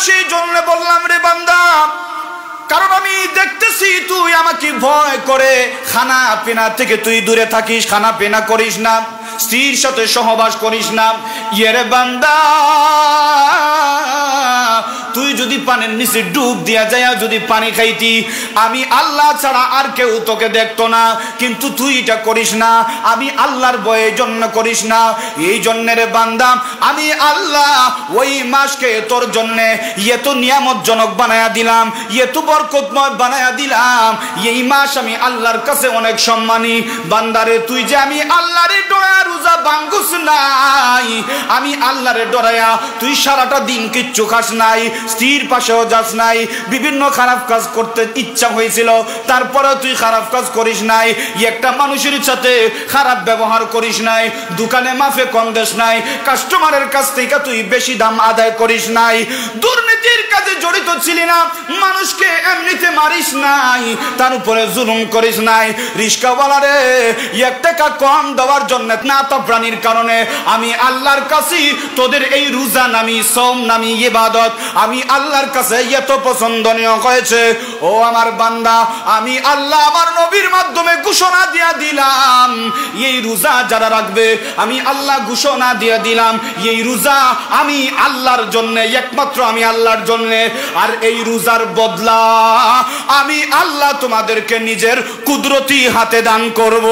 সেই জন্য বললাম রে বান্দা, কারণ আমি দেখতেছি তুই আমাকে ভয় করে খানা পিনা থেকে তুই দূরে থাকিস, খানা পিনা করিস না, স্ত্রীর সাথে সহবাস করিস না। ইয়ে বান্দা, তুই যদি পানির নিচে ডুব দিয়া যায় যদি পানি খাইতি, আমি আল্লাহ ছাড়া আর কেউ তোকে দেখতো না, কিন্তু তুই এটা করিস না। আমি আল্লাহর ভয়ের জন্য করিস না। এই জন্য রে বান্দা, আমি আল্লাহ ওই মাসকে তোর জন্য এত নিয়ামতজনক বানায়া দিলাম, এত বরকতময় বানায়া দিলাম। এই মাস আমি আল্লাহর কাছে অনেক সম্মানী। বান্দারে, তুই যে আমি আল্লাহরে ডরায়া রোজা ভাঙ্গুস নাই, আমি আল্লাহরে ডরায়া তুই সারাটা দিন কিচ্ছু খাস নাই, স্ত্রীর পাশেও যাস নাই, বিভিন্ন খারাপ কাজ করতে ইচ্ছা হয়েছিল তারপরে তুই খারাপ কাজ করিস নাই, একটা মানুষের সাথে খারাপ ব্যবহার করিস নাই, দোকানে মাফে কম দেশ নাই, কাস্টমারের কাছ থেকে তুই বেশি দাম আদায় করিস নাই, দুর্নীতির কাজে জড়িত ছিলি না, মানুষকে এমনিতে মারিস নাই, তার উপরে জুলুম করিস নাই। রিস্কাওয়ালারে 1 টাকা কম দেওয়ার জন্য না তো প্রাণীর কারণে আমি আল্লাহর কাছে তোদের এই রোজা নামি সওম নামি ইবাদত আমি আল্লাহর কাছে এত পছন্দনীয় হয়েছে। ও আমার বান্দা, আমি আল্লাহ আমার নবীর মাধ্যমে ঘোষণা দিয়ে দিলাম, এই রোজা যারা রাখবে আমি আল্লাহ ঘোষণা দিয়ে দিলাম, এই রোজা আমি আল্লাহর জন্য, একমাত্র আমি আল্লাহর জন্য। আর এই রোজার বদলা আমি আল্লাহ তোমাদেরকে নিজের কুদরতি হাতে দান করব।